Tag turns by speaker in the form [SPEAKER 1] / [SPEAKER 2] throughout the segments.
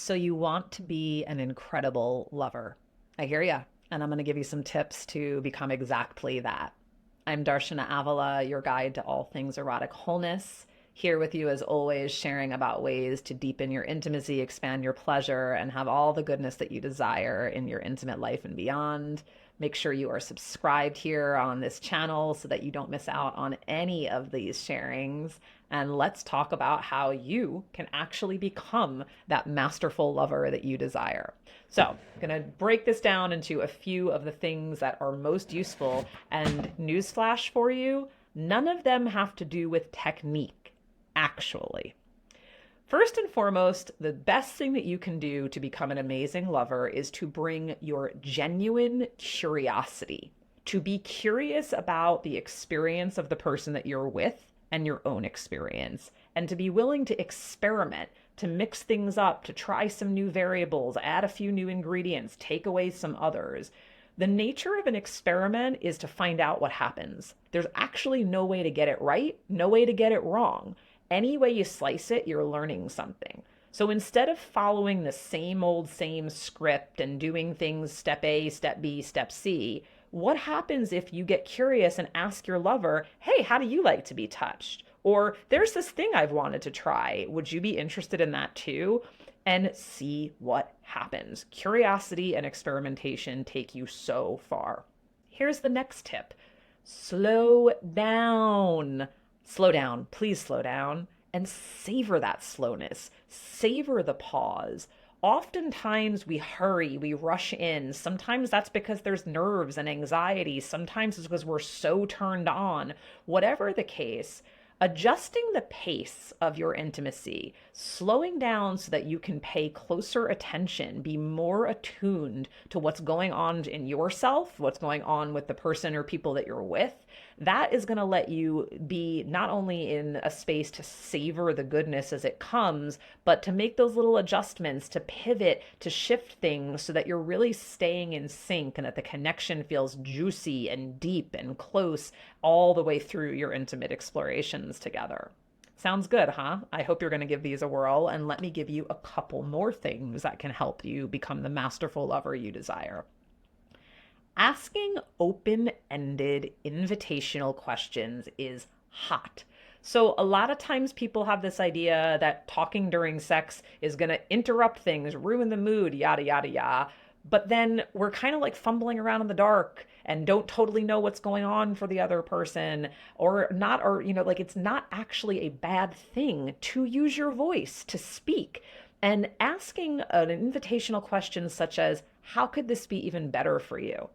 [SPEAKER 1] So you want to be an incredible lover. I hear ya. And I'm going to give you some tips to become exactly that. I'm Darshana Avila, your guide to all things erotic wholeness. Here with you as always, sharing about ways to deepen your intimacy, expand your pleasure, and have all the goodness that you desire in your intimate life and beyond. Make sure you are subscribed here on this channel so that you don't miss out on any of these sharings. And let's talk about how you can actually become that masterful lover that you desire. So I'm going to break this down into a few of the things that are most useful. And newsflash for you, none of them have to do with technique, actually. First and foremost, the best thing that you can do to become an amazing lover is to bring your genuine curiosity, to be curious about the experience of the person that you're with and your own experience, and to be willing to experiment, to mix things up, to try some new variables, add a few new ingredients, take away some others. The nature of an experiment is to find out what happens. There's actually no way to get it right, no way to get it wrong. Any way you slice it, you're learning something. So instead of following the same script and doing things step A, step B, step C, what happens if you get curious and ask your lover, hey, how do you like to be touched? Or there's this thing I've wanted to try. Would you be interested in that too? And see what happens. Curiosity and experimentation take you so far. Here's the next tip. Slow down. Slow down, please slow down, and savor that slowness. Savor the pause. Oftentimes we hurry, we rush in. Sometimes that's because there's nerves and anxiety. Sometimes it's because we're so turned on. Whatever the case, adjusting the pace of your intimacy, slowing down so that you can pay closer attention, be more attuned to what's going on in yourself, what's going on with the person or people that you're with, that is going to let you be not only in a space to savor the goodness as it comes, but to make those little adjustments, to pivot, to shift things so that you're really staying in sync and that the connection feels juicy and deep and close all the way through your intimate explorations together. Sounds good, huh? I hope you're going to give these a whirl, and let me give you a couple more things that can help you become the masterful lover you desire. Asking open-ended invitational questions is hot. So a lot of times people have this idea that talking during sex is going to interrupt things, ruin the mood, yada, yada, yada. But then we're kind of like fumbling around in the dark and don't totally know what's going on for the other person or not, or, like it's not actually a bad thing to use your voice, to speak. And asking an invitational question such as, how could this be even better for you?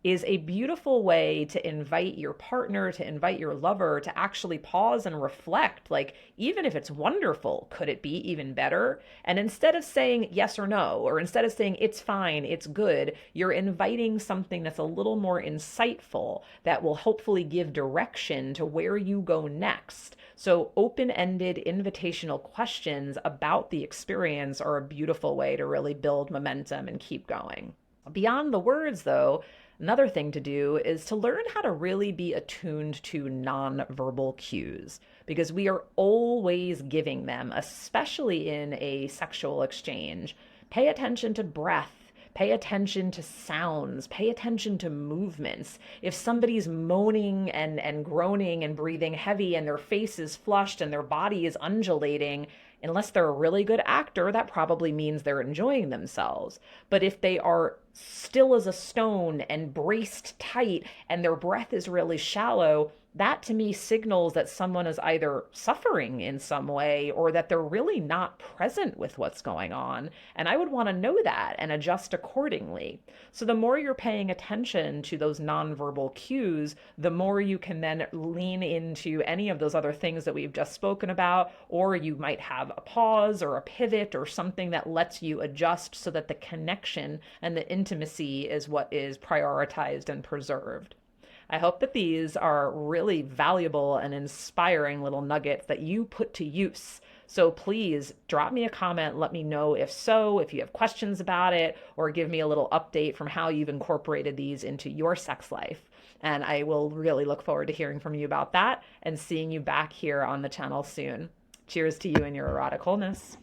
[SPEAKER 1] Is a beautiful way to invite your partner, to invite your lover to actually pause and reflect. Like, even if it's wonderful, could it be even better? And instead of saying yes or no, or instead of saying it's fine, it's good, you're inviting something that's a little more insightful that will hopefully give direction to where you go next. So open-ended invitational questions about the experience are a beautiful way to really build momentum and keep going. Beyond the words, though, another thing to do is to learn how to really be attuned to nonverbal cues, because we are always giving them, especially in a sexual exchange. Pay attention to breath. Pay attention to sounds. Pay attention to movements. If somebody's moaning and groaning and breathing heavy and their face is flushed and their body is undulating, unless they're a really good actor, that probably means they're enjoying themselves. But if they are still as a stone and braced tight and their breath is really shallow, that to me signals that someone is either suffering in some way or that they're really not present with what's going on. And I would want to know that and adjust accordingly. So the more you're paying attention to those nonverbal cues, the more you can then lean into any of those other things that we've just spoken about, or you might have a pause or a pivot or something that lets you adjust so that the connection and the intimacy is what is prioritized and preserved. I hope that these are really valuable and inspiring little nuggets that you put to use. So please drop me a comment. Let me know if so, if you have questions about it, or give me a little update from how you've incorporated these into your sex life. And I will really look forward to hearing from you about that and seeing you back here on the channel soon. Cheers to you and your erotic wholeness.